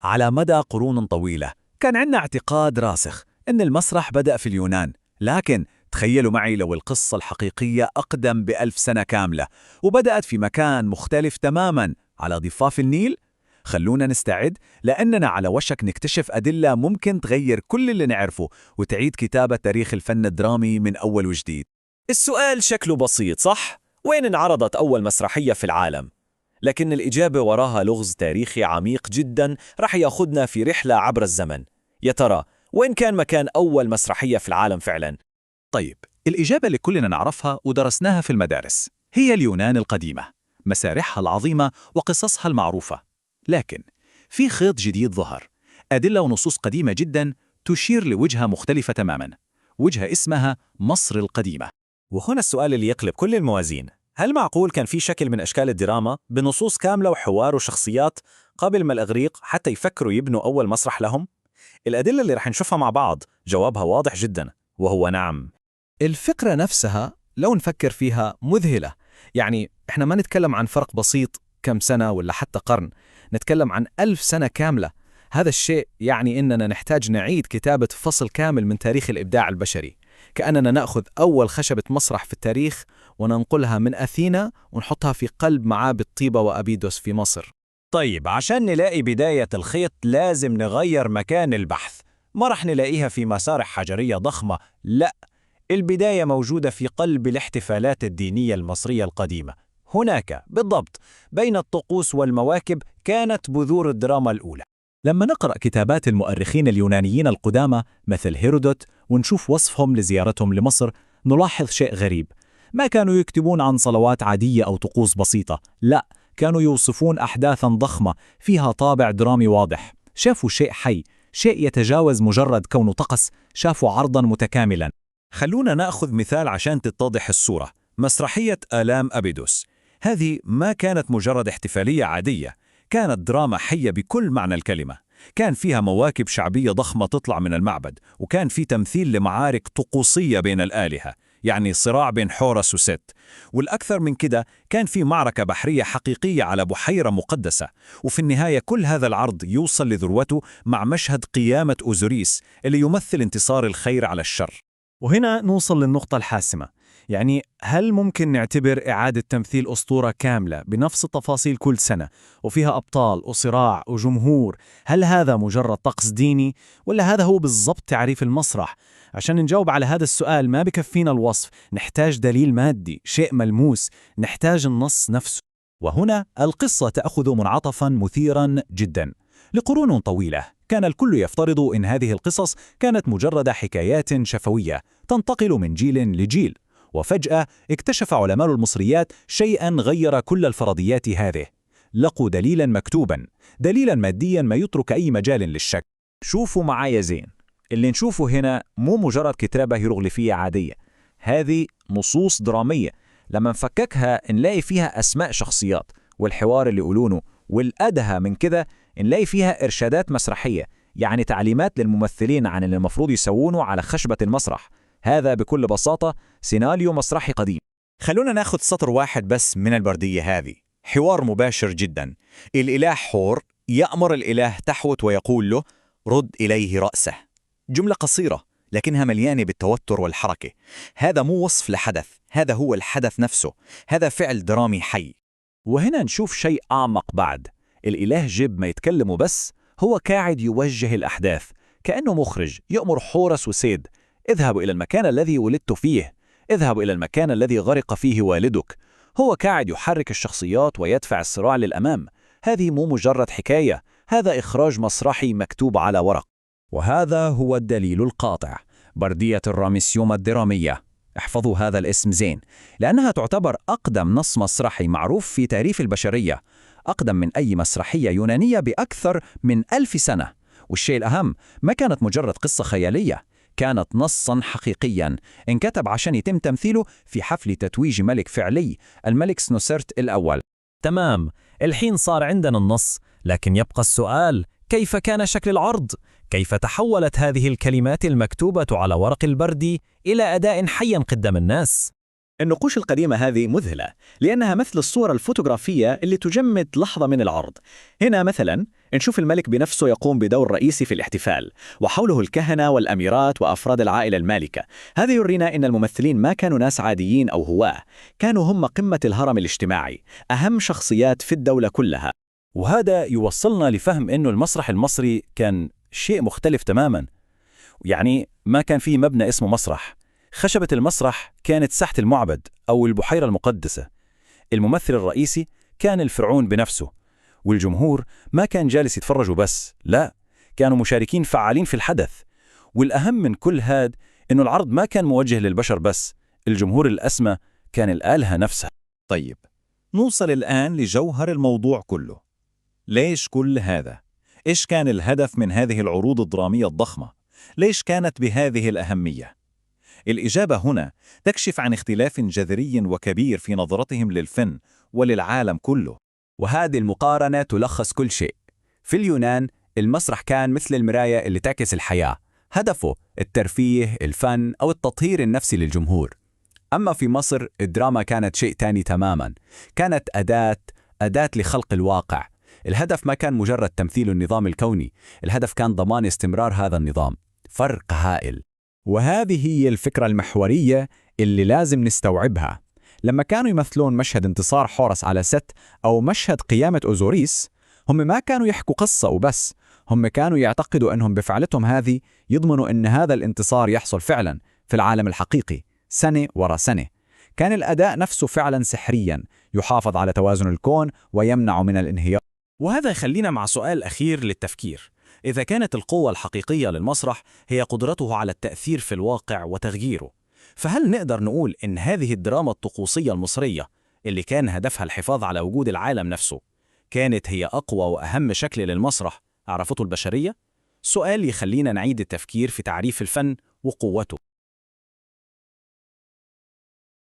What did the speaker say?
على مدى قرون طويلة كان عندنا اعتقاد راسخ إن المسرح بدأ في اليونان، لكن تخيلوا معي لو القصة الحقيقية أقدم ب1000 سنة كاملة وبدأت في مكان مختلف تماماً على ضفاف النيل. خلونا نستعد لأننا على وشك نكتشف أدلة ممكن تغير كل اللي نعرفه وتعيد كتابة تاريخ الفن الدرامي من أول وجديد. السؤال شكله بسيط صح؟ وين انعرضت أول مسرحية في العالم؟ لكن الإجابة وراها لغز تاريخي عميق جدا رح ياخدنا في رحلة عبر الزمن. يا ترى وين كان مكان أول مسرحية في العالم فعلا؟ طيب، الإجابة اللي كلنا نعرفها ودرسناها في المدارس هي اليونان القديمة، مسارحها العظيمة وقصصها المعروفة. لكن في خيط جديد ظهر، أدلة ونصوص قديمة جدا تشير لوجهة مختلفة تماما، وجهة اسمها مصر القديمة. وهنا السؤال اللي يقلب كل الموازين، هل معقول كان في شكل من أشكال الدراما بنصوص كاملة وحوار وشخصيات قبل ما الإغريق حتى يفكروا يبنوا أول مسرح لهم؟ الأدلة اللي رح نشوفها مع بعض جوابها واضح جدا، وهو نعم. الفكرة نفسها لو نفكر فيها مذهلة. يعني إحنا ما نتكلم عن فرق بسيط كم سنة ولا حتى قرن، نتكلم عن 1000 سنة كاملة. هذا الشيء يعني إننا نحتاج نعيد كتابة فصل كامل من تاريخ الإبداع البشري، كأننا نأخذ أول خشبة مسرح في التاريخ وننقلها من أثينا ونحطها في قلب معابد طيبة وأبيدوس في مصر. طيب، عشان نلاقي بداية الخيط لازم نغير مكان البحث. ما رح نلاقيها في مسارح حجرية ضخمة، لا، البداية موجودة في قلب الاحتفالات الدينية المصرية القديمة. هناك بالضبط بين الطقوس والمواكب كانت بذور الدراما الأولى. لما نقرأ كتابات المؤرخين اليونانيين القدامى مثل هيرودوت ونشوف وصفهم لزيارتهم لمصر، نلاحظ شيء غريب. ما كانوا يكتبون عن صلوات عادية أو طقوس بسيطة، لا، كانوا يوصفون أحداثاً ضخمة فيها طابع درامي واضح. شافوا شيء حي، شيء يتجاوز مجرد كونه طقس، شافوا عرضاً متكاملاً. خلونا نأخذ مثال عشان تتضح الصورة. مسرحية آلام أبيدوس، هذه ما كانت مجرد احتفالية عادية، كانت دراما حية بكل معنى الكلمة. كان فيها مواكب شعبية ضخمة تطلع من المعبد، وكان في تمثيل لمعارك طقوسية بين الآلهة، يعني صراع بين حورس وست. والأكثر من كده، كان في معركة بحرية حقيقية على بحيرة مقدسة. وفي النهاية كل هذا العرض يوصل لذروته مع مشهد قيامة أوزوريس اللي يمثل انتصار الخير على الشر. وهنا نوصل للنقطة الحاسمة، يعني هل ممكن نعتبر إعادة تمثيل أسطورة كاملة بنفس التفاصيل كل سنة وفيها أبطال وصراع وجمهور، هل هذا مجرد طقس ديني ولا هذا هو بالضبط تعريف المسرح؟ عشان نجاوب على هذا السؤال ما بكفينا الوصف، نحتاج دليل مادي، شيء ملموس، نحتاج النص نفسه. وهنا القصة تأخذ منعطفاً مثيراً جداً. لقرون طويلة كان الكل يفترض إن هذه القصص كانت مجرد حكايات شفوية تنتقل من جيل لجيل، وفجأة اكتشف علماء المصريات شيئاً غير كل الفرضيات هذه. لقوا دليلاً مكتوباً، دليلاً مادياً ما يترك أي مجال للشك. شوفوا معايا زين، اللي نشوفه هنا مو مجرد كتابة هيروغليفية عادية، هذه نصوص درامية. لما نفككها نلاقي فيها أسماء شخصيات والحوار اللي يقولونه، والأدهى من كده نلاقي فيها إرشادات مسرحية، يعني تعليمات للممثلين عن اللي المفروض يسوونه على خشبة المسرح. هذا بكل بساطة سيناريو مسرحي قديم. خلونا ناخذ سطر واحد بس من البردية هذه، حوار مباشر جدا. الإله حور يأمر الإله تحوت ويقول له: رد إليه رأسه. جملة قصيرة لكنها مليانة بالتوتر والحركة. هذا مو وصف لحدث، هذا هو الحدث نفسه، هذا فعل درامي حي. وهنا نشوف شيء أعمق بعد. الإله جيب ما يتكلمه بس، هو قاعد يوجه الأحداث كأنه مخرج يأمر حورس وسيد: اذهبوا إلى المكان الذي ولدت فيه، اذهبوا إلى المكان الذي غرق فيه والدك. هو قاعد يحرك الشخصيات ويدفع الصراع للأمام. هذه مو مجرد حكاية، هذا إخراج مسرحي مكتوب على ورق. وهذا هو الدليل القاطع، بردية الراميسيوم الدرامية. احفظوا هذا الاسم زين، لأنها تعتبر أقدم نص مسرحي معروف في تاريخ البشرية، أقدم من أي مسرحية يونانية بأكثر من 1000 سنة. والشيء الأهم، ما كانت مجرد قصة خيالية، كانت نصاً حقيقياً انكتب عشان يتم تمثيله في حفل تتويج ملك فعلي، الملك سنوسرت الأول. تمام، الحين صار عندنا النص، لكن يبقى السؤال: كيف كان شكل العرض؟ كيف تحولت هذه الكلمات المكتوبة على ورق البردي إلى أداء حي قدام الناس؟ النقوش القديمة هذه مذهلة لأنها مثل الصورة الفوتوغرافية اللي تجمد لحظة من العرض. هنا مثلا نشوف الملك بنفسه يقوم بدور رئيسي في الاحتفال، وحوله الكهنة والأميرات وأفراد العائلة المالكة. هذا يرينا أن الممثلين ما كانوا ناس عاديين أو هواة، كانوا هم قمة الهرم الاجتماعي، أهم شخصيات في الدولة كلها. وهذا يوصلنا لفهم إنه المسرح المصري كان شيء مختلف تماماً. يعني ما كان فيه مبنى اسمه مسرح. خشبة المسرح كانت ساحة المعبد أو البحيرة المقدسة. الممثل الرئيسي كان الفرعون بنفسه، والجمهور ما كان جالس يتفرجوا بس، لا، كانوا مشاركين فعالين في الحدث. والأهم من كل هاد إنه العرض ما كان موجه للبشر بس، الجمهور الأسمى كان الآلهة نفسها. طيب، نوصل الآن لجوهر الموضوع كله. ليش كل هذا؟ إيش كان الهدف من هذه العروض الدرامية الضخمة؟ ليش كانت بهذه الأهمية؟ الإجابة هنا تكشف عن اختلاف جذري وكبير في نظرتهم للفن وللعالم كله. وهذه المقارنة تلخص كل شيء. في اليونان المسرح كان مثل المراية اللي تعكس الحياة، هدفه الترفيه، الفن أو التطهير النفسي للجمهور. أما في مصر الدراما كانت شيء تاني تماماً، كانت أداة لخلق الواقع. الهدف ما كان مجرد تمثيل النظام الكوني، الهدف كان ضمان استمرار هذا النظام. فرق هائل. وهذه هي الفكرة المحورية اللي لازم نستوعبها. لما كانوا يمثلون مشهد انتصار حورس على ست أو مشهد قيامة أوزوريس، هم ما كانوا يحكوا قصة وبس، هم كانوا يعتقدوا أنهم بفعلتهم هذه يضمنوا أن هذا الانتصار يحصل فعلا في العالم الحقيقي سنة ورا سنة. كان الأداء نفسه فعلا سحريا، يحافظ على توازن الكون ويمنع من الانهيار. وهذا يخلينا مع سؤال أخير للتفكير. إذا كانت القوة الحقيقية للمسرح هي قدرته على التأثير في الواقع وتغييره، فهل نقدر نقول إن هذه الدراما الطقوسية المصرية اللي كان هدفها الحفاظ على وجود العالم نفسه كانت هي أقوى وأهم شكل للمسرح عرفته البشرية؟ سؤال يخلينا نعيد التفكير في تعريف الفن وقوته.